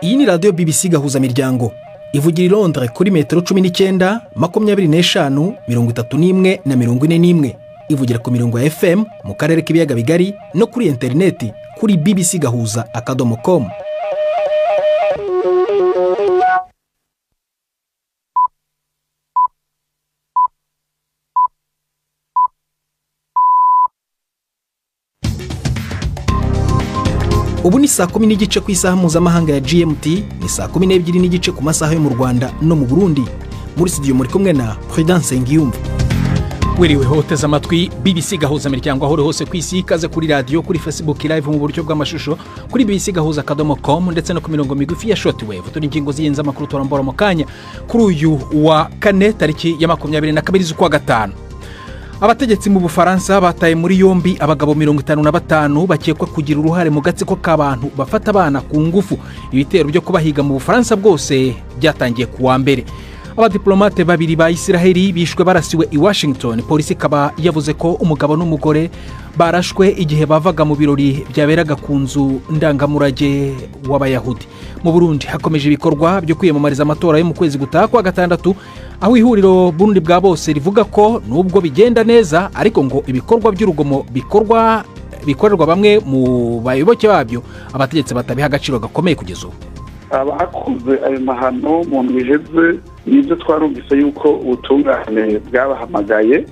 Iyi ni radiyo BBC gahuza miryango ivugira i Londres kuri metero 19, 25, 31 na 41. Ivugira ku mirongo ya FM mu karere k'ibiyaga bigari no kuri interineti kuri bbcgahuza.com. Ubu ni saa 10:30 ku isaha mpuzamahanga ya GMT, ni saa 12:30 ku masaha yo mu Rwanda no mu Burundi. Muri studio muri kumwe na Prudence Ngiyumva. Wiriwe hoteza amatwi BBC gahuza miryango aho hose ku isi, ikaze kuri radio, kuri Facebook live mu buryo bw'amashusho, kuri bbcgahuza.com ndetse no ku mirongo migufi ya shortwave. Turi ingingo ziyenza makuru turambora mu kanya kuri uyu wa kane tariki ya 22 z'ukwa gatanu. Abategetsi mu Bufaransa bataye muri yombi abagabo 55 bakekwa kugira uruhare mu gatsiko k'abantu bafata abana ku ngufu. Ibitero byo kubahiga mu Bufaransa bwose byatangiye kuwa mbere. Abadiplomate babiri ba Isiraheli bishwe barasiwe i Washington. Polisi kaba yavuze ko umugabo n'umugore barashwe igihe bavaga mu birori byaberaga ku nzu ndangamurage w'Abayahudi. Mu Burundi hakomeje ibikorwa byo kwiyamamariza amatora yo mu kwezi gutaha kwa gatandatu, aho ihuriro Burundi bwa bose rivuga ko nubwo bigenda neza ariko ngo ibikorwa by'urugomo bikorerwa bamwe mu bayoboke babyo abategetsi batabiha agaciro gakomeye kugeza ubu. Abakoze ayo mahano mu mwijeze nibyo twarumvise yuko ubutungane bwabahamagaye,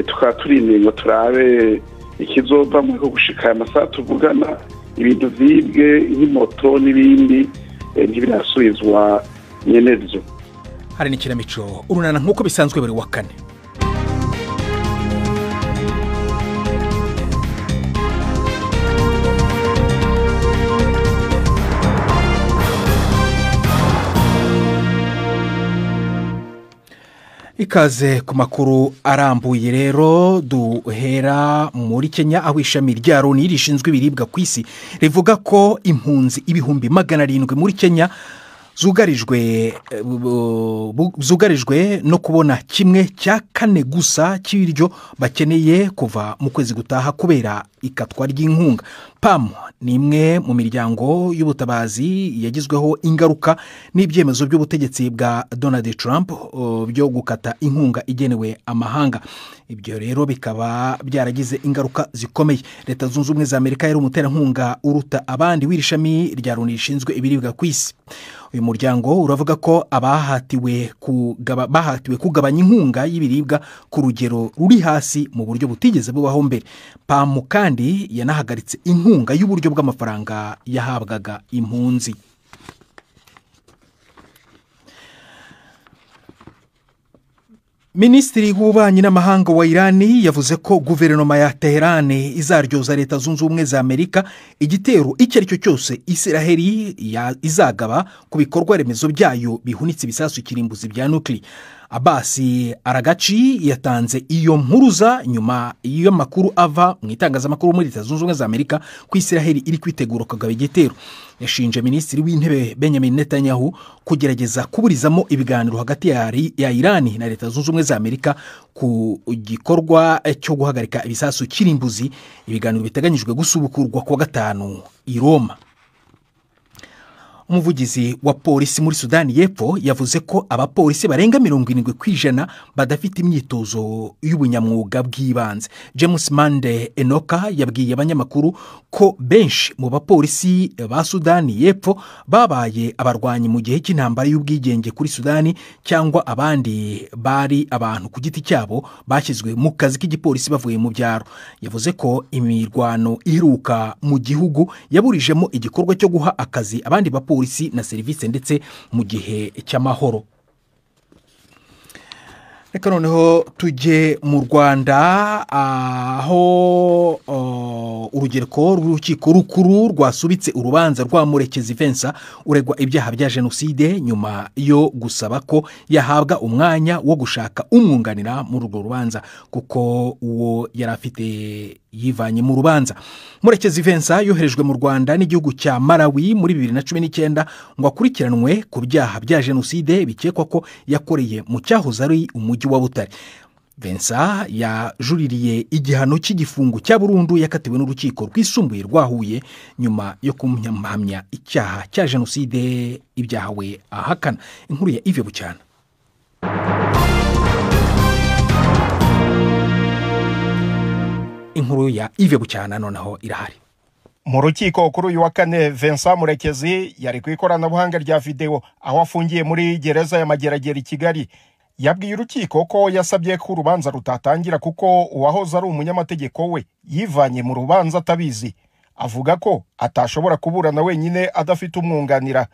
tukaba turindiriye ngo turabe ikizova mu gushika amasaha tuvugana. Ibintu vyibwe nk'imoto n'ibindi ntibirasubizwa nyenevyo. Hari n'ikiramico urunana nk'uko bisanzwe buri wa kane. Ikaze ku makuru arambuye rero, duhera muri Kenya aho ishami rya Loni rishinzwe ibiribwa ku isi rivuga ko impunzi ibihumbi 700 muri Kenya zugarijwe no kubona 1/4 gusa cy'ibiryo bakeneye kuva mu kwezi gutaha kubera ikatwa ry'inkunga. PAM ni imwe mu miryango y'ubutabazi yagizweho ingaruka n'ibyemezo by'ubutegetsi bwa Donald Trump byo gukata inkunga igenewe amahanga. Ibyo rero bikaba byaragize ingaruka zikomeye. Leta Zunze Ubumwe za Amerika yari umuterankunga uruta abandi w'irishami rya Loni rishinzwe ibiribwa ku isi. Uyu muryango uravuga ko bahatiwe kugabanya inkunga y'ibiribwa ku rugero ruri hasi mu buryo butigeze bubaho mbere. PAM kandi yanahagaritse inkunga y'uburyo bw'amafaranga yahabwaga impunzi. Minisitiri w'ububanyi n'amahanga wa Irani yavuze ko guverinoma ya Tehran izaryoza Leta Zunze Ubumwe za Amerika igitero icyo ari cyo cyose Isiraheli izagaba ku bikorwa remezo byayo bihunitse ibisasu kirimbuzi bya nuclear. Abbas Aragachi yatanze iyo mpuruza nyuma iyo makuru ava mu itangazamakuru muri Leta Zunze Ubumwe za Amerika ku Isiraheli iri kwitegura kugaba igitero. Yashinje Minisitiri w'Intebe Benjamin Netanyahu kugerageza kuburizamo ibiganiro hagati ya Irani na Leta Zunze Ubumwe za Amerika ku gikorwa cyo guhagarika ibisasu kirimbuzi, ibiganiro biteganyijwe gusubukurwa ku wa gatanu i Roma. Umuvugizi wa polisi muri Sudani y'Epfo yavuze ko abapolisi barenga 70% badafite imyitozo y'ubunyamwuga bw'ibanze. James Mande Enoka yabwiye abanyamakuru ko benshi mu bapolisi ba Sudani y'Epfo babaye abarwanyi mu gihe cy'intambara y'ubwigenge kuri Sudani, cyangwa abandi bari abantu ku giti cyabo bashyizwe mu kazi k'igipolisi bavuye mu byaro. Yavuze ko imirwano iheruka mu gihugu yaburijemo igikorwa cyo guha akazi abandi bapolisi na serivisi ndetse mu gihe cy'amahoro. Reka noneho tujye mu Rwanda aho urugereko rw'urukiko rukuru rwasubitse urubanza rwa Murekezi Vincent uregwa ibyaha bya jenoside nyuma yo gusaba ko yahabwa umwanya wo gushaka umwunganira muri urwo rubanza kuko uwo yari afite yivanye mu rubanza. Murekezi Vincent yoherejwe mu Rwanda n'igihugu cya Malawi muri 2019 ngo akurikiranwe ku byaha bya jenoside bikekwa ko yakoreye mu cyahoze ari umujyi wa Butare. Vincent yajuririye igihano cy'igifungo cya burundu yakatiwe n'urukiko rwisumbuye rwa Huye nyuma yo kumuhamya icyaha cya jenoside, ibyaha we ahakana. Inkuru ya Yves Bucyana. Inkuru ya Yves Bucyana noneho irahari. Mu rukiko kuri uyu wa kane, Vincent Murekezi yari ku ikoranabuhanga rya video aho afungiye muri gereza ya Mageragere i Kigali. Yabwiye urukiko ko yasabye ko urubanza rutatangira kuko uwahoze ari umunyamategeko we yivanye mu rubanza atabizi. Avuga ko atashobora kuburana wenyine adafite umwunganira.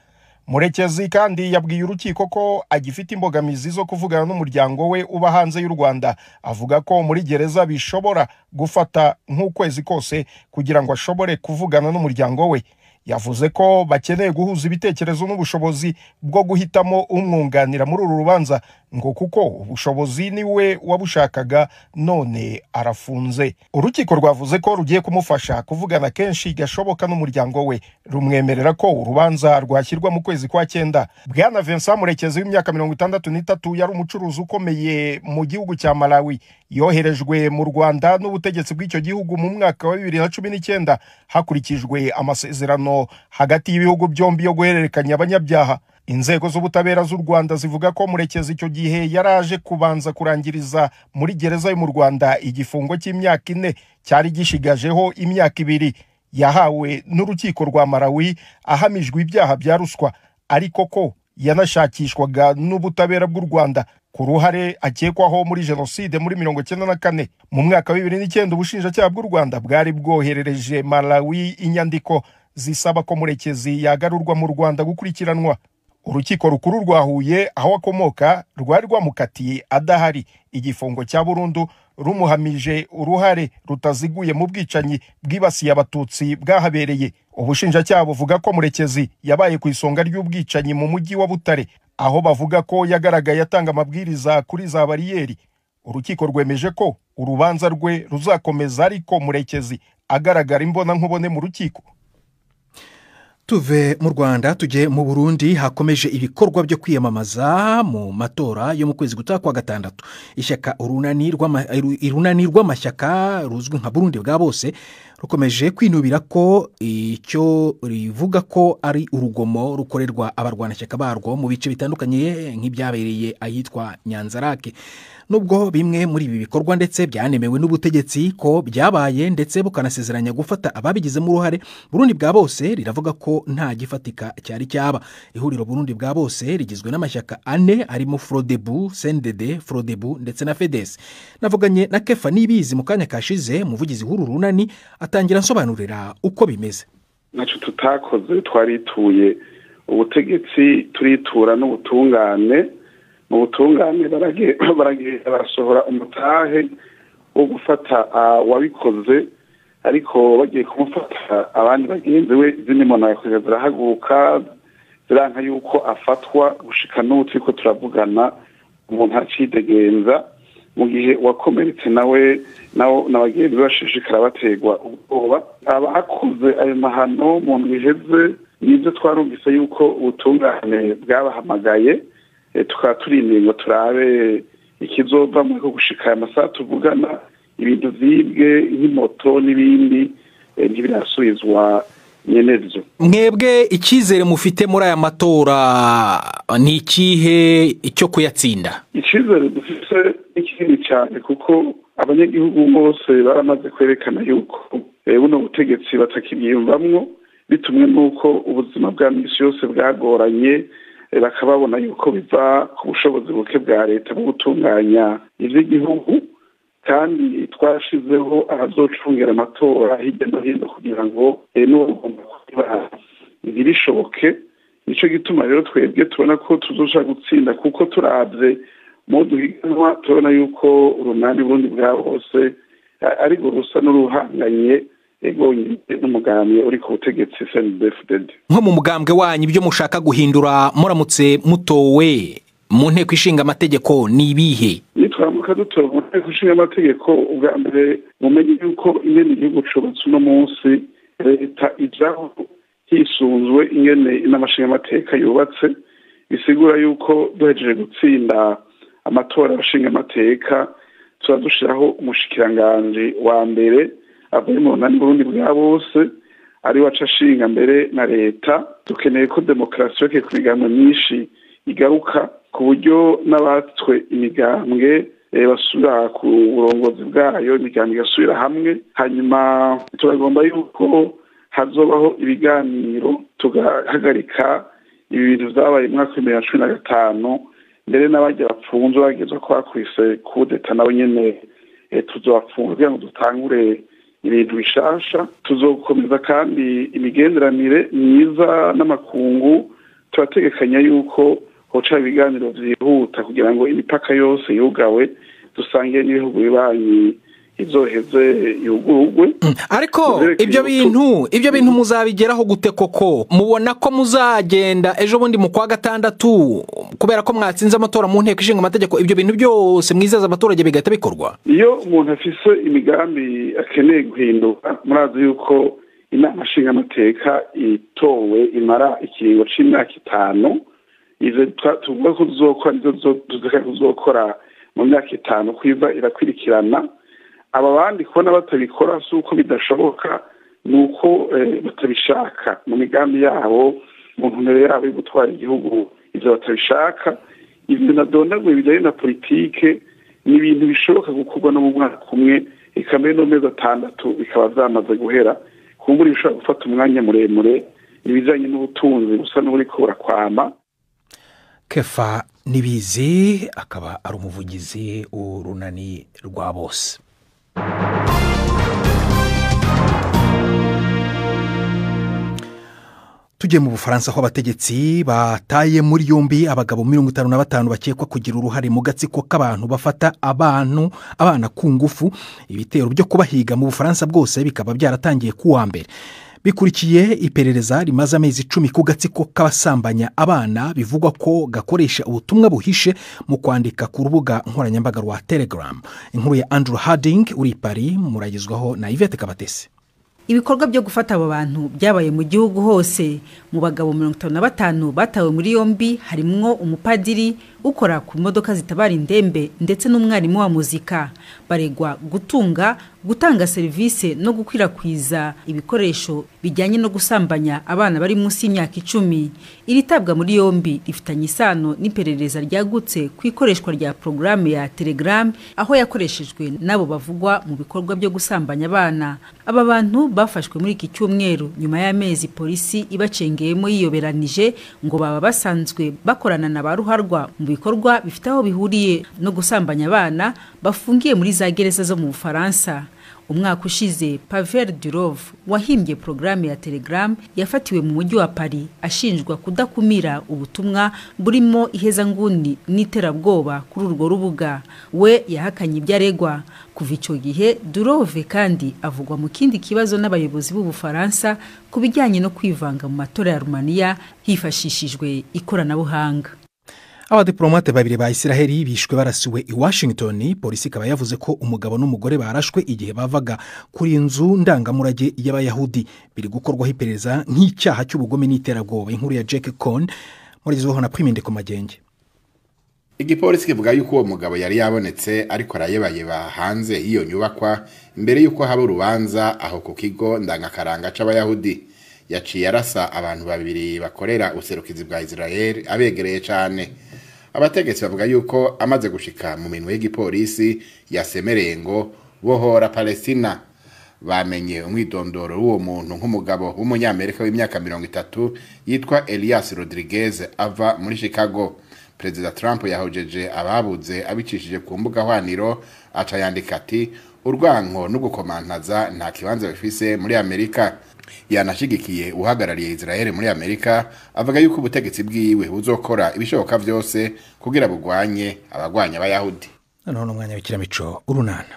Murekezi kandi yabwiye urukiko ko agifite imbogamizi zo kuvugana n'umuryango we uba hanze y'u Rwanda. Avuga ko muri gereza bishobora gufata nk'ukwezi kose kugira ngo ashobore kuvugana n'umuryango we. Yavuze ko bakeneye guhuza ibitekerezo n'ubushobozi bwo guhitamo umwunganira muri uru rubanza, ngo kuko ubushobozi ni we wabushakaga none arafunze. Urukiko rwavuze ko rugiye kumufasha kuvugana kenshi gashoboka n'umuryango we, rumwemerera ko urubanza rwashyirwa mu kwezi kwa 9. Bwana Vincent Murekezi w'imyaka 63 yari umucuruzi ukomeye mu gihugu cya Malawi. Yoherejwe mu Rwanda n'ubutegetsi bw'icyo gihugu mu mwaka wa 2019 hakurikijwe amasezerano hagati y'ibihugu byombi yo guhererekanya abanyabyaha. Inzego z'ubutabera z'u Rwanda zivuga ko Murekezi icyo gihe yaraje kubanza kurangiriza muri gereza yo mu Rwanda igifungo cy'imyaka 4 cyari gishigajeho imyaka 2 yahawe n'urukiko rwa Malawi ahamijwe ibyaha bya ruswa, ariko ko yanashakishwaga n'ubutabera bw'u Rwanda ku ruhare akekwaho muri jenoside muri 1994. Mu mwaka wa 2009 ubushinjacyaha bw'u Rwanda bwari bwoherereje Malawi inyandiko zisaba ko Murekezi yagarurwa mu Rwanda gukurikiranwa. Urukiko rukuru rwa Huye aho akomoka rwari rwamukatiye adahari igifungo cya burundu, rumuhamije uruhare rutaziguye mu bwicanyi bwibasiye abatutsi bwahabereye. Ubushinjacyaha buvuga ko Murekezi yabaye ku isonga ry'ubwicanyi mu mujyi wa Butare, aho bavuga ko yagaragaye atanga amabwiriza kuri za bariyeri. Urukiko rwemeje ko urubanza rwe ruzakomeza, ariko Murekezi agaragara imbona nkubone mu rukiko. Tuve mu Rwanda tujye mu Burundi. Hakomeje ibikorwa byo kwiyamamaza mu matora yo mu kwezi gutaha kwa 6. Ishyaka irunani rw'amashyaka ruzwi nka Burundi bwa bose rukomeje kwinubira ko icyo rivuga ko ari urugomo rukorerwa abarwanashyaka barwo mu bice bitandukanye nk'ibyabereye ahitwa Nyanzarake. Nubwo bimwe muri ibi bikorwa ndetse byanemewe n'ubutegetsi ko byabaye ndetse bukanasezeranya gufata ababigizemo uruhare, Burundi bwa bose riravuga ko nta gifatika cyari cyaba. Ihuriro Burundi bwa bose rigizwe n'amashyaka 4 arimo Frodebu, CNDD, Frodebu ndetse na FEDES. Navuganye na Kefa Nibizi mu kanya kashize, umuvugizi w'uru runani, atangira nsobanurira uko bimeze. Nacu tutakoze twarituye ubutegetsi, turitura n'ubutungane. Mu butungane barasohora umutahe wo gufata wabikoze, ariko bagiye kumufata abandi bagenzi we zinimona yakoze zirahaguruka ziranka yuko afatwa. Gushika n'uti ko turavugana umuntu acidegenza, mu gihe wakomeretse nawe n'abagenzi bashishikara bategwa ubwoba. Abakoze ayo mahano mu ndwiheze nibyo twarumvise yuko ubutungane bwabahamagaye, tukaba turindiriye ngo turabe ikizova muri ko gushika amasaha tuvugana. Ibintu vyibwe nk'imoto n'ibindi ntibirasubizwa nyenevyo. Mwebwe icyizere mufite muri aya matora ni ikihe icyo kuyatsinda? Icyizere dufite ikindi cyane kuko abanyagihugu bose baramaze kwerekana yuko buno butegetsi batakibiyumvamwo, bitumwe n'uko ubuzima bwa misi yose bwagoranye, bakababona yuko biva ku bushobozi buke bwa leta bwo gutunganya ivy'igihugu. Kandi twashizeho abazocungera amatora hirya no hino kugira ngo n'ubugomba kuba ntibishoboke. Nico gituma rero twebwe tubona ko tuzoja gutsinda, kuko turavye mu duhiganwa tubona yuko urunani Burundi bwa bose ariko rusa n'uruhanganye n'umugambi uri ku butegetsi CNDD-FDD. Nko mu mugambwe wanyu ibyo mushaka guhindura muramutse mutowe mu nteko ishinga amategeko ni ibihe? Nitwamuka dutora mu nteko ishinga amategeko, ubwa mbere mumenye yuko ingene igihugu cubatse uno munsi leta ijaho hisunzwe ingene n'amashinga amateka yubatse. Bisigura yuko duhejeje gutsinda amatora y'abashinga amateka turadushiraho umushikiranganje wa mbere avuye mu runani Burundi bwa bose ari waca ashinga mbere na leta. Dukeneye ko demokarasi yoke ku migambo myinshi igaruka ku buryo n'abatwe imigambwe basubira ku burongozi bwayo, imigambwe igasubira hamwe. Hanyuma turagomba yuko hazobaho ibiganiro tugahagarika ibi bintu vyabaye mu mwaka wa 2015 mbere n'abajya bapfunzwe bagezwa ko bakwise kudeta nabo nyene tuzobafunga kugira ngo dutangure ibintu bishasha. Tuzokomeza kandi imigenderanire myiza n'amakungu. Turategekanya yuko hoca ibiganiro vyihuta kugira ngo imipaka yose yugawe dusangiye n'ibihugu bibanyi izoheze yugurugwe. Ariko ibyo bintu muzabigeraho gute koko? Mubona ko muzagenda ejo bundi mu kwa gatandatu kubera ko mwatsinze amatora mu nteko ishinga amategeko ibyo bintu byose mwizeza abaturage bigahita bikorwa? Iyo umuntu afise imigambi akeneye guhinduka, murazi yuko inama nshinga amateka itowe imara ikiringo c'imyaka 5. Izo tuvuga ko tuzokora mu myaka 5 kwiza irakwirikirana. Aba bandi kubona batabikora si uko bidashoboka, nuko batabishaka mu migambi yabo, mu ntumbero yabo yo gutwara igihugu. Ivyo batabishaka, ivyo nadondaguye bijanye na politike ni ibintu bishoboka gukorwa no mu mwaka umwe, ikamere no mezi 6 bikaba vyamaze guhera. Kumbura bishobora gufata umwanya muremure, ibijanye n'ubutunzi gusa n'uriko burakwama. Kefa Nibizi akaba ari umuvugizi w'urunani rwa bose. Tujye mu Bufaransa aho abategetsi bataye muri yombi abagabo 55 bakekwa kugira uruhare mu gatsiko k'abantu bafata abana ku ngufu. Ibitero byo kubahiga mu Bufaransa bwose bikaba byaratangiye kuwa mbere, bikurikiye iperereza rimaze amezi 10 ku gatsiko k'abasambanya abana bivugwa ko gakoresha ubutumwa buhishe mu kwandika ku rubuga nkoranyambaga rwa Telegram. Inkuru ya Andrew Harding uri Paris, muragizwaho na Yvette Kabatesi. Ibikorwa byo gufata abo bantu byabaye mu gihugu hose. Mu bagabo 55 batawe muri yombi harimwo umupadiri ukora ku modoka zitabara indembe ndetse n'umwarimu wa muzika. Baregwa gutanga serivisi no gukwirakwiza ibikoresho bijyanye no gusambanya abana bari munsi y'imyaka 10. Iritabwa muri yombi rifitanye isano n'iperereza ryagutse ku ikoreshwa rya programu ya Telegram, aho yakoreshejwe nabo bavugwa mu bikorwa byo gusambanya abana. Aba bantu bafashwe muri iki cyumweru nyuma y'amezi polisi ibacengeyemo yiyoberanije ngo baba basanzwe bakorana na baruharwa mu bikorwa bifite aho bihuriye no gusambanya abana bafungiye muri za gereza zo mu Bufaransa. Umwaka ushize Pavel Durov wahimbye programu ya Telegram yafatiwe mu mujyi wa Paris ashinjwa kudakumira ubutumwa burimo ihezanguni n'iterabwoba kuri urwo rubuga. We yahakanye ibyaregwa. Kuva icyo gihe Durov kandi avugwa mu kindi kibazo n'abayobozi b'u Bufaransa kubijyanye no kwivanga mu matora ya Romania hifashishijwe ikoranabuhanga. Abadiplomate babiri ba Israeli bishwe barasiwe i Washington. Polisi ikaba yavuze ko umugabo n'umugore barashwe igihe bavaga kuri inzu ndangamurage y'abayahudi. Biri gukorwaho iperereza nk'icyaha cy'ubugome n'iterabwoba. Inkuru ya Jack Cohn muragizweho na Priminde ko Magenge. Igipolisi kivuga yuko uwo mugabo yari yabonetse ariko arayebayeba hanze iyo nyubakwa imbere yuko haba urubanza aho ku kigo ndangakaranga c'abayahudi. Yaciye arasa abantu babiri bakorera userukizi bwa Israel abegereye cyane. Abategetsi bavuga yuko amaze gushika mu minwe y'igipolisi yasemereye ngo bohora Palestina. Bamenye umwidondoro w'uwo muntu nk'umugabo w'umunyamerika w'imyaka 30 yitwa Elias Rodriguez ava muri Chicago. Perezida Trump yahojeje ababuze abicishije ku mbuga hwaniro aca yandika ati urwanko no gukomantaza nta kibanza bifise muri Amerika. Yanashigikiye uhagarariye Israel muri Amerika avuga yuko ubutegetsi bwiwe buzokora ibishoboka byose kugira bugwanye abagwanya abayahudi. None umwanya w'ikiramico urunana.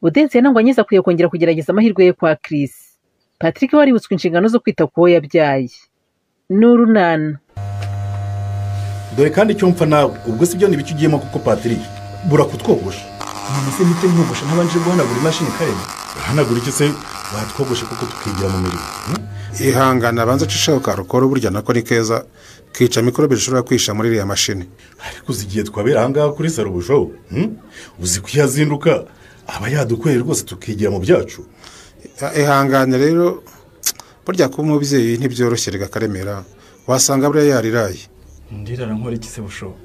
Udense nangwa nyiza kuye kongera kugerageza amahirwe ye kwa Chris. Patrick waributswe inshingano zo kwita kuwo yabyaye. N'urunana. Dore kandi icyo mpfa nawe ubwo sibyo nibicyo ugiyemo kuko Patrick burakutwogosha. Nise mpite nkogosha ntabanje guhanagura imashini karema. Hanagura iki se watwogoshe kuko tukigira mu mirimo. ihangana abanza acishaho karukoro burya nako ni keza kica mikorobe zishobora kwisha muri iriya mashini. Ariko uzigiye twabera ahangaha kuri saro bushoho uzi ko yazinduka aba yadukorera rwose tukigira mu byacu. ihangane rero burya kuba umubyeyi ntibyoroshye rega Karemera wasanga buriya yariraye. ndirara nkora iki se bushoho?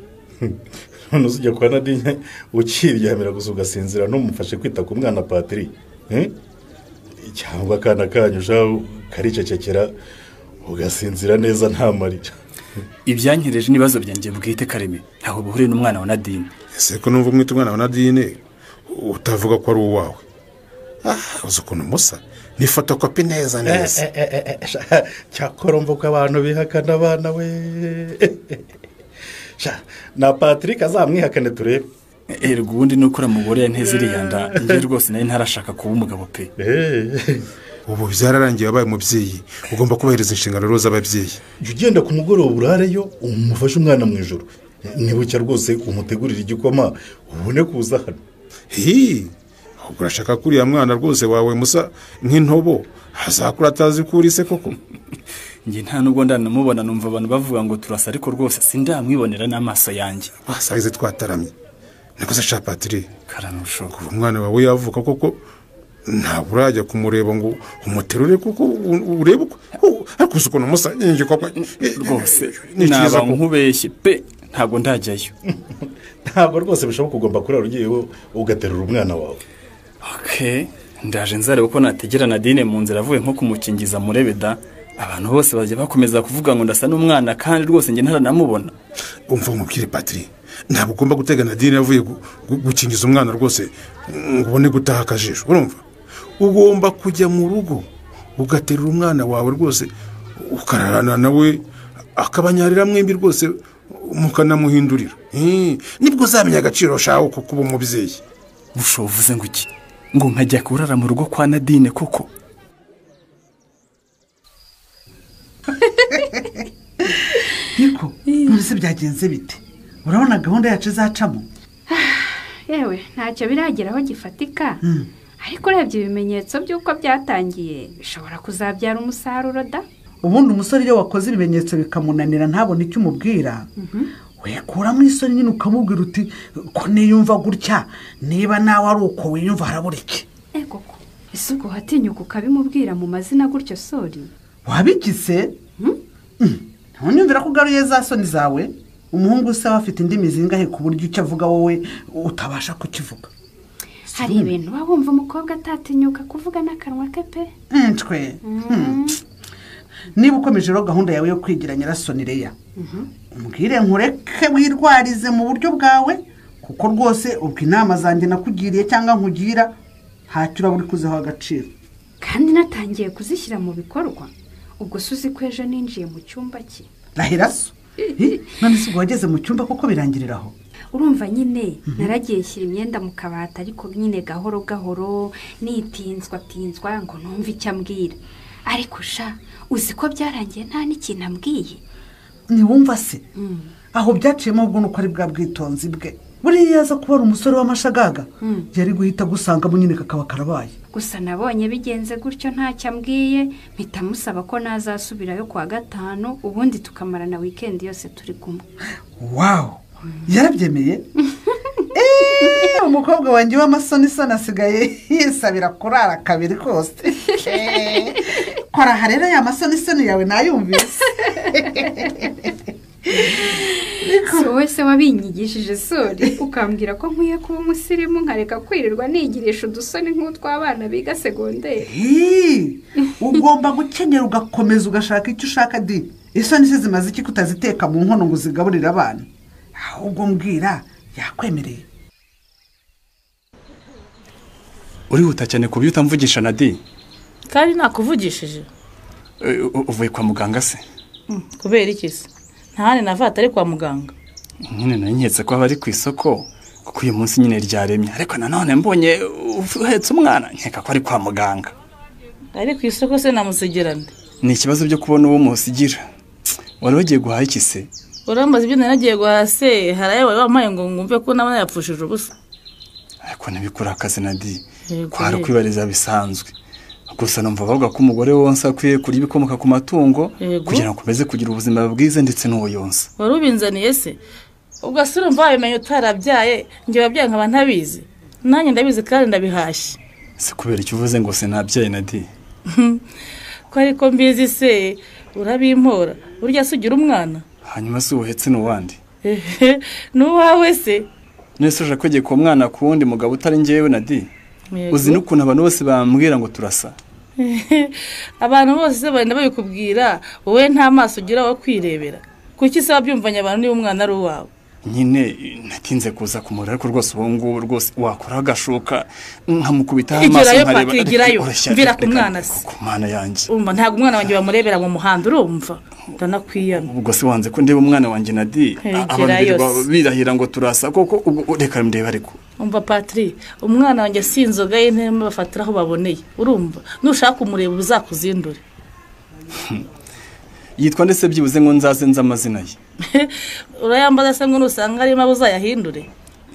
None uzijya kwa Nadine ukiryamira gusa ugasinzira ntumufashe kwita ku mwana Patri cyangwa akana kanyu shaho karicecekera ugasinzira neza nta marira. Ibyankireje nibazo byanjye bwite Kareme ntaho buhure n'umwana wa Nadine. Ese ko numva umwita umwana wa Nadine utavuga ko ari uwawe. Uzukuntu musa ni fotokopi neza. Cyakora mvuga ko abantu bihakana abana we. Na Patrick azamwihakane turebe. Ubundi nukora mugore yanteze iriyanda ngiye rwose nayo ntarashaka kuba umugabo pe. Ubu byararangiye wabaye umubyeyi ugomba kubahiriza inshingano roza ababyeyi. Ugenda ku mugoroba urareyo umufashe umwana mu ijoro nibucya rwose umutegurira igikoma ubone kuza hano. Urashaka kuriya mwana rwose wawe musa nk'intobo hazakura atazi kuri se koko. Nge nta nubwo ndanamubona numva abantu bavuga ngo turasa ariko rwose sindamwibonera n'amaso yanjye. Basayize twataramye. Niko se Patri Karanusho umwana wawe yavuka koko ntabwo urajya kumureba ngo umuterure kuko urebe ariko ukuntu musa nyingi koko rwose naba nkubeshye pe ntabwo ndajyayo. Ntabwo rwose bishoboka ugomba kurara ugiyeho ugaterura umwana wawe. Ndaje nzareba uko nategera Nadine mu nzira avuye nko kumukingiza murebe da abantu bose baje bakomeza kuvuga ngo ndasa n'umwana kandi rwose nge ntaranamubona. Umva umubwire Patri ntabwo ugomba gutega Nadine avuye gukingiza umwana rwose ngo ubone gutaha akajisho. Urumva ugomba kujya mu rugo ugaterura umwana wawe rwose ukararana nawe akabanyarira mwembi rwose mukanamuhindurira. Nibwo uzamenya agaciro shaho ko kuba umubyeyi. Bushovuze ngo iki ngo nkajya kurara mu rugo kwa Nadine koko? Niko none byagenze bite? Urabona gahunda yacu izacamo? Yewe ntacyo birageraho gifatika ariko urebye ibimenyetso by'uko byatangiye bishobora kuzabyara umusaruro da. Ubundi umusore iyo wakoze ibimenyetso bikamunanira ntabone icyo umubwira wekuramo isoni nyine ukamubwira uti ko niyumva gutya niba nawe ari uko wiyumva harabura iki. Koko ese ubwo watinyuka ukabimubwira mu mazina gutyo sori wabigize? Ntunyumvira ko ugaruye za soni zawe? Umuhungu se afite indimi zingahe ku buryo icyo avuga wowe utabasha kukivuga? Hari ibintu wumva umukobwa atatinyuka kuvuga n'akanwa ke pe. Niba ukomeje ro gahunda yawe yo kwigira Nyirasonireya umbwire nkureke wirwarize mu buryo bwawe kuko rwose ubwo inama zanjye nakugiriye cyangwa nkugira ntacyo uraburi kuzaho agaciro. Kandi natangiye kuzishyira mu bikorwa ubwo suzi ko ejo ninjiye mu cyumba cye. Rahira so none se wageze mu cyumba kuko birangiriraho? Urumva nyine naragiye shyira imyenda mu kabati ariko nyine gahoro gahoro nitinzwa ngo numve icyo ambwira ariko sha uzi ko byarangiye nta n'ikintu ambwiye. Niwumva se aho byaciyemo ubwo nuko ari bwa bwitonzi bwe buriya yaza kuba ari umusore w'amashagaga yari guhita gusanga mu nyine kakaba karabaye. Gusa nabonye bigenze gutyo ntacyo ambwiye mpita musaba ko nazasubirayo kwa gatanu ubundi tukamarana weekend yose turi kumwe. Wow yarabyemeye? Umukobwa wanjye w'amasoni sana asigaye yisabira kurara kabiri kose. Kora harera ya masoni yawe nayumvise. wowe se wabinyigishije sori ukambwira ko nkwiye kuba umusirimu nkareka kwirirwa nigirisha udusoni nk'utw'abana biga segonderi. Ugomba gukenyera ugakomeza ugashaka icyo ushaka di. Isoni se zimaze iki kutaziteka mu nkono ngo zigaburire abana? Ahubwo mbwira yakwemereye. Urihuta cyane ku byo utamvugisha Nadine. Kandi nakuvugishije. Uvuye kwa muganga se? Kubera iki se? Ntahane navata ari kwa muganga. Nyine nanyetse ko abari ku isoko kuko uyu munsi nyine ryaremye ariko nanone mbonye uhetse umwana nkeka ko ari kwa muganga. Ari ku isoko se namusigerane. Ni ikibazo byo kubona uwo musigira. Wari wagiye guhaha iki se? Urambaza ibyo naragiye guhase haraye wari wamaye ngo ngumve ko nabana yapfushije ubusa. Ariko nabikora akazi Nadine. Kwari kwibariza bisanzwe. gusa numva bavuga ko umugore wonsa akwiye kurya ibikomoka ku matungo kugira ngo akomeze kugira ubuzima bwiza ndetse n'uwo yonsa. wari ubinzaniye se ubwo se urumva wabimenya utarabyaye njye wabyaye nkaba ntabizi nanjye ndabizi kandi ndabihashye. si kubera icyo uvuze ngo se nabyaye Nadi ko ariko mbizi se urabimpora burya se ugira umwana hanyuma se uhetse n'uwandi n'uwawe se nese uje kwegeka uwo mwana ku wundi mugabo utari njyewe Nadi uzi n'ukuntu abantu bose bambwira ngo turasa. abantu bose bagenda babikubwira wowe nta maso ugira wo kwirebera kuki se wabyumvanye abantu niba umwana ari uwawe. nyine natinze kuza kumurira ariko rwose ubu ngubu rwose wakora agashoka nkamukubitaho amaso nkareba igirayo mvira ku mwana se ku mwana yanjye umva ntabwo umwana wanjye bamurebera mu muhanda urumva ndanakwiyana ubwo se wanze ko ndeba umwana wanjye Nadi abantu birahira ngo turasa koko reka ndeba ariko umva Patri umwana wanjye sinzoga y'intema bafatira aho baboneye urumva nushaka umureba uzakuzindure. yitwa ndetse byibuze ngo nzaze nza amazina ye urayambaza se ngo nusanga arimo abuzayahindure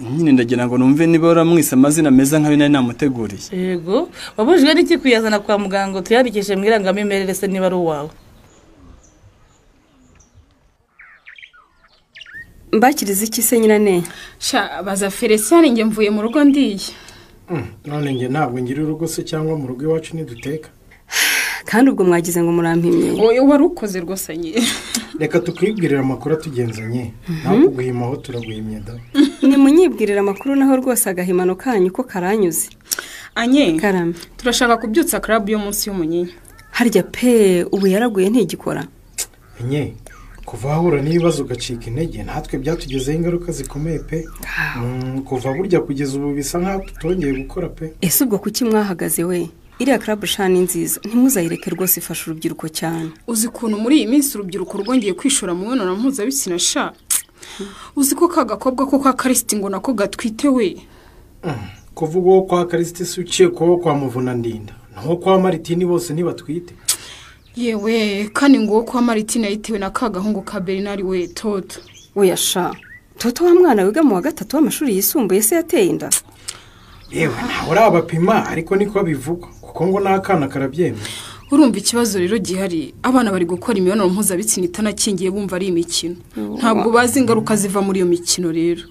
nyine ndagira ngo numve niba uramwise amazina meza nka bine namuteguriye. yego wabujijwe n'iki kuyazana kwa muganga ngo tuyandikishe mu irangamimerere se niba ari uwawe. mbakiriza iki se nyirane sha baza Felicien njye mvuye mu rugo ndiye. none njye ntabwo ngira urugo se cyangwa mu rugo iwacu niduteka kandi ubwo mwagize ngo murampimye wari ukoze rwose nye reka tukwibwirira amakuru atugenzanye ntabwo guhimaho turaguhimye da nimunyibwirira amakuru naho rwose agahimano kanyu ko karanyuze. anye Karame turashaka kubyutsa club yo munsi y'umunyinya. harya pe ubu yaraguye ntigikora nye kuva ahura n'ibibazo ugacika intege natwe byatugezeho ingaruka zikomeye pe kuva burya kugeza ubu bisa nk'aho tutongeye gukora pe. ese ubwo kuki mwahagaze we iriya club shani nziza ntimuzayireke rwose ifasha urubyiruko cyane. uzi kuntu muri iyi minsi urubyiruko rwongeye kwishora mu mibonano mpuzabitsina sha uzi ko kagakobwa ko kwa Kristi ngo nako gatwite we kuvuga ko kwa Kristi si uciye ko kwa Muvuna Ndinda naho kwa Maritini bose ntibatwite. yewe kandi ngo kwa Maritini yitewe na kagahungu ka Bernard we Toto. oya sha Toto wa mwana wiga mu wa gatatu w'amashuri yisumbuye se yateye inda. yewe nawe urabapima ariko niko bivuga kuko ngo n'akana karabyemera. urumva ikibazo rero gihari abana bari gukora imibonano mpuzabitsina itanakingiye bumva ari imikino ntabwo bazi ingaruka ziva muri iyo mikino rero.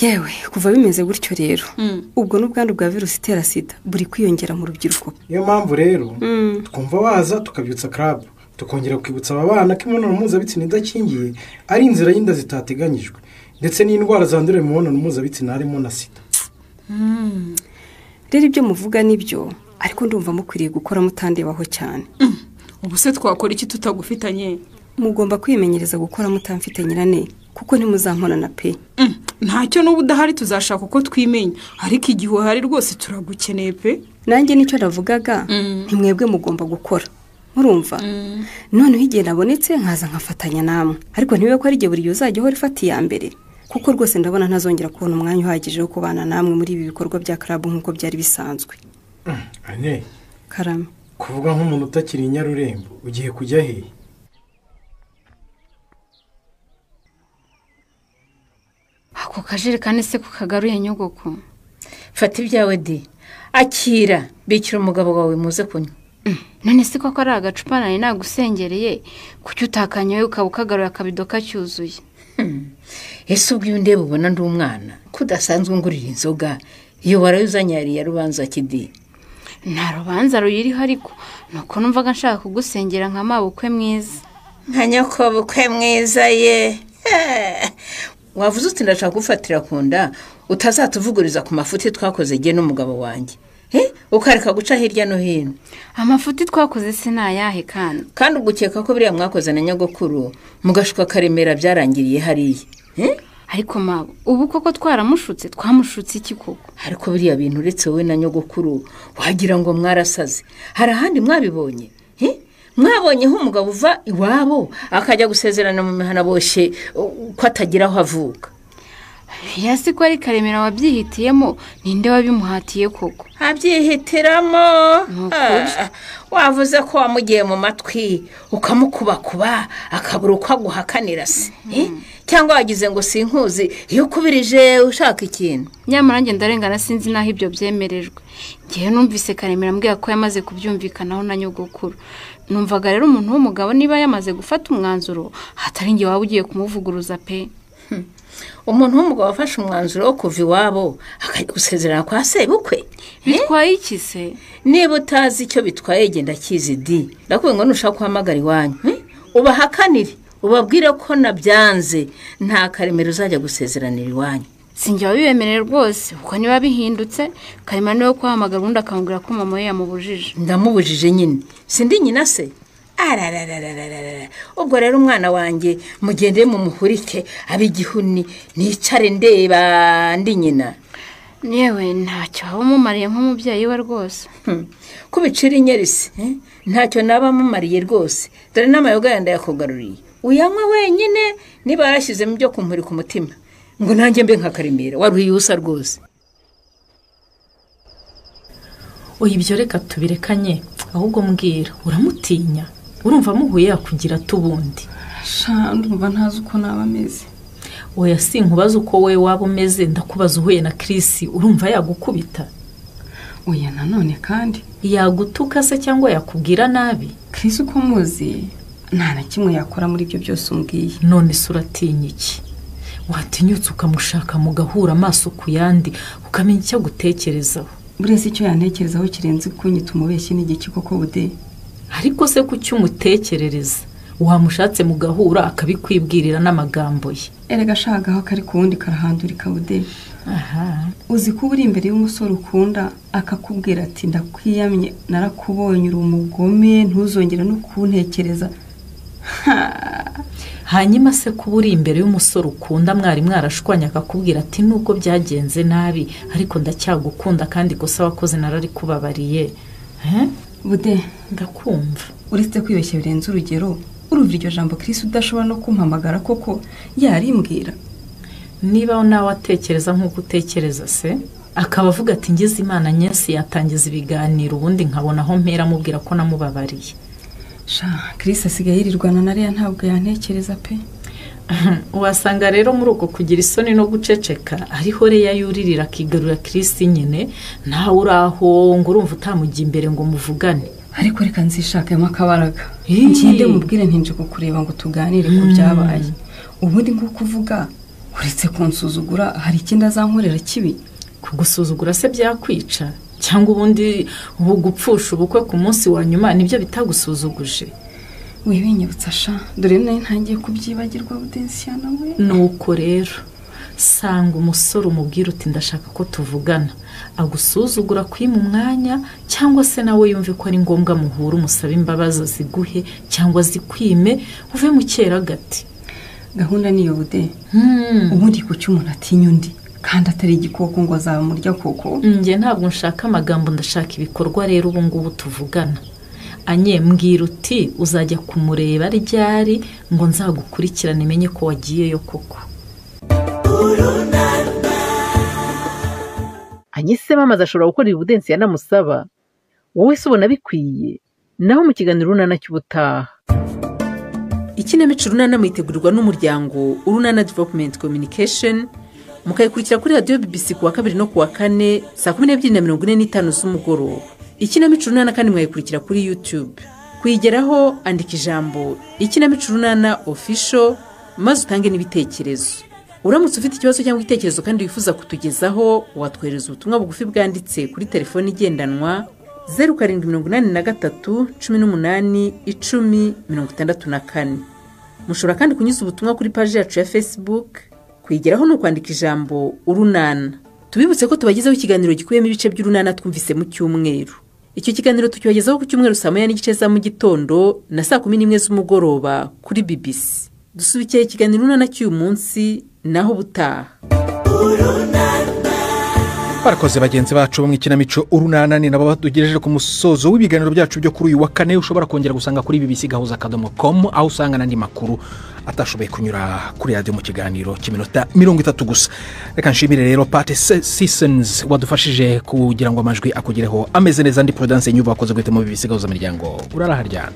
yewe kuva bimeze gutyo rero ubwo n'ubwandu bwa virusi itera sida buri kwiyongera mu rubyiruko. niyo mpamvu rero twumva waza tukabyutsa club tukongera kwibutsa aba bana ko imibonano mpuzabitsina idakingiye ari inzira y'inda zitateganyijwe ndetse n'indwara zandurira mu mibonano mpuzabitsina harimo na sida. rero ibyo muvuga nibyo ariko ndumva mukwiriye gukora mutandebaho cyane. ubu se twakora iki tutagufitanye? mugomba kwimenyereza gukora mutamfite nyirane kuko ntimuzamporana pe. ntacyo n'ubu udahari tuzashaka uko twimenya ariko igihe uhari rwose turagukeneye pe. nanjye nicyo navugaga ntimwebwe mugomba gukora murumva noneho igihe nabonetse nkaza nkafatanya namwe ariko ntibibe ko ari igihe buri gihe uzajya uhora ifata iya mbere kuko rwose ndabona ntazongera kubona umwanya uhagije wo kubana namwe muri ibi bikorwa bya club nk'uko byari bisanzwe. ane Karame kuvuga nk'umuntu utakiri Nyarurembo ugiye kujya hehe? ako kajerekani se kukagaruye nyogoko fata ibyawe di akira bikira umugabo wawe muze kunywa. none se koko ari agacupa nari nagusengereye kuki utakanyoye ukaba ukagaruye akabido kacyuzuye. ese ubwo iyo ndeba ubona ndi umwana kudasanzwe ngurira inzoga iyo warayuzanye yari ya rubanza kidi. nta rubanza ruyiriho ariko nuko numvaga nshaka kugusengera nka mabukwe mwiza. nka nyokobukwe mwiza ye wavuze uti ndashaka gufatira ku nda utazatuvuguriza ku mafuti twakoze igihe n'umugabo wanjye ukareka guca hirya no hino. amafuti twakoze sinayahe kandi ugukeka ko biriya mwakoze na nyogokuru mugashuka karemera byarangiriye hariya. ariko mabo ubu koko twaramushutse twamushutse iki koko? ariko biriya bintu uretse wowe na nyogokuru wagira ngo mwarasaze hari ahandi mwabibonye? mwabonyeho umugabo uva iwabo akajya gusezerana mu mihana boshye ko atagira aho avuka. yasi ko ari Karemera wabyihitiyemo ninde wabimuhatiye koko? abyihitiramo wavuze ko wamugiye mu matwi ukamukubakuba akabura uko aguhakanira se cyangwa wagize ngo sinkuzi iyo ukubirije ushaka ikintu? Nyamara njye ndarengana sinzi naho ibyo byemerejwe. Ngiye numvise Karemera ambwira ko yamaze kubyumvikanaho na nyogokuru. Numvaga rero umuntu w'umugabo niba yamaze gufata umwanzuro hatari ngiye waba ugiye kumuvuguruza pe. Umuntu w'umugabo wafashe umwanzuro wo kuva iwabo akajya gusezerana kwa sebukwe bitwaye iki se? Niba utazi icyo bitwaye genda kizi di ndakubwiye ngo nushaka guhamagara iwanyu ubahakanire ubabwire ko nabyanze nta Karemera uzajya gusezeranira iwanyu. Sinjye wabibemerera rwose kuko niba bihindutse Karemera niwe kuhamagara ubundi akambwira ko mama we yamubujije. Ndamubujije nyine sindi nyina se? Ubwo rero umwana wanjye mugende mu muhurike abigihuni nicare ndeba ndi nyina. Yewe ntacyo waba umumariye nk'umubyeyi we rwose. Kubicira inyerisi ntacyo naba mumariye rwose. Dore n'amayoga yandi yakugaruriye uyanywa wenyine niba yarashyizemo ibyo kumurika umutima ngo nanjye mbe nka Karemera waruhiye usa rwose. Oya ibyo reka tubirekanye ahubwo mbwira uramutinya urumva muhuye yakugira tubundi? Ndumva ntazi uko naba ameze. Oya sinkubaza uko we waba umeze ndakubaza uhuye na Chris urumva yagukubita? Oya nanone kandi yagutuka se cyangwa yakubwira nabi? Chris uko muzi nta na kimwe yakora muri ibyo byose umbwiye. None se uratinya iki? Watinyutse ukamushaka mugahura amaso ku yandi ukamenya icyo gutekerezaho? Burese icyo yantekerezaho kirenze kunyita umubeshyi n'igiki koko bude? Ariko se kuki umutekerereza wamushatse mugahura akabikwibwirira n'amagambo ye? Erega shagaho kari kuwundi karahandurika bude. Uzi ko uri imbere y'umusore ukunda akakubwira ati ndakwiyamye narakubonye uri umugome ntuzongere no kuntekereza. Hanyuma se kuba uri imbere y'umusore ukunda mwari mwarashwanya akakubwira ati nubwo byagenze nabi ariko ndacyagukunda kandi gusa wakoze narari kubabariye bude? Ndakumva. Uretse kwibeshya birenze urugero urumva iryo jambo Chris udashobora no kumpamagara koko yarimbwira? Niba nawe atekereza nk'uko utekereza se akaba avuga ati ngize Imana nyinshi yatangiza ibiganiro ubundi nkabona aho mpera mubwira ko namubabariye. Chris asigaye yirirwana na Leya ntabwo yantekereza pe. Wasanga rero muri uko kugira isoni no guceceka ariho Leya yuririra akigarura Chris nyine ntawe uraho ngo urumva utamujya imbere ngo muvugane. Ariko reka nzishakemo akabaraga ngende mubwire ntinje kukureba ngo tuganire ku byabaye. Ubundi ngo kuvuga uretse kunsuzugura hari ikindi azankorera kibi? Kugusuzugura se byakwica cyangwa ubundi ubu gupfusha ubukwe ku munsi wa nyuma nibyo bitagusuzuguje? Wibinyibutsa dore nayo ntangiye kubyibagirwa Budensiana we. Nuko rero sanga umusore umubwira uti ndashaka ko tuvugana agusuzugura kwima umwanya cyangwa se nawe yumve ko ari ngombwa muhura umusaba imbabazi ziguhe cyangwa zikwime uve mu cyeragati. Gahunda niyo bude. Ubundi kuki umuntu atinya undi kandi atari igikoko ngo azamurya koko? Nge ntabwo nshaka amagambo ndashaka ibikorwa rero ubu ngubu tuvugana. Anye mbwira uti uzajya kumureba ryari ngo nzagukurikirane menye ko wagiyeyo koko. Anyise mama zashobora gukora ibudensi yanamusaba wowe se ubona bikwiye naho mu kiganiro runana cy'ubutaha. Ikinamico runana mwitegurirwa n'umuryango Urunana Development Communication mukayikurikira kuri radio BBC kuwa 2 no kuwa 4 saa 12:45 z'umugoroba. Ikinamico runana kandi mwayikurikira kuri YouTube. Kuyigeraho andika ijambo Ikinamico runana official maze utange n'ibitekerezo. Uramutse ufite ikibazo cyangwa igitekerezo kandi wifuza kutugezaho watwohereza ubutumwa bugufi bwanditse kuri telefone igendanwa 0783 18 10 Mushobora kandi kunyuza ubutumwa kuri page yacu ya Facebook. Kuyigeraho no kwandika ijambo Urunana. Tubibutse ko tubagezaho ikiganiro gikuyemo ibice by'Urunana twumvise mu cyumweru. Icyo kiganiro tukibagezaho ku cyumweru saa 9:30 za mu gitondo na saa 11 z'umugoroba kuri BBC. Dusubikiye ikiganiro Urunana cy'uyu munsi naho butaha. Barakoze bagenzi bacu mu ikinamico Urunana ni nabo batugejeje ku musozo w'ibiganiro byacu byo kuri uyu wa kane. Ushobora kongera gusanga kuri bbc gahuza.com aho usanga nandi makuru atashoboye kunyura kuri radiyo mu kiganiro cy'iminota 30 gusa. Reka nshimire rero Pate Seasons wadufashije kugira ngo amajwi akugireho ameze neza. Ndi Prudence Nyuba wakoze guhita mu BBC Gahuza Miryango. Uraraharyana.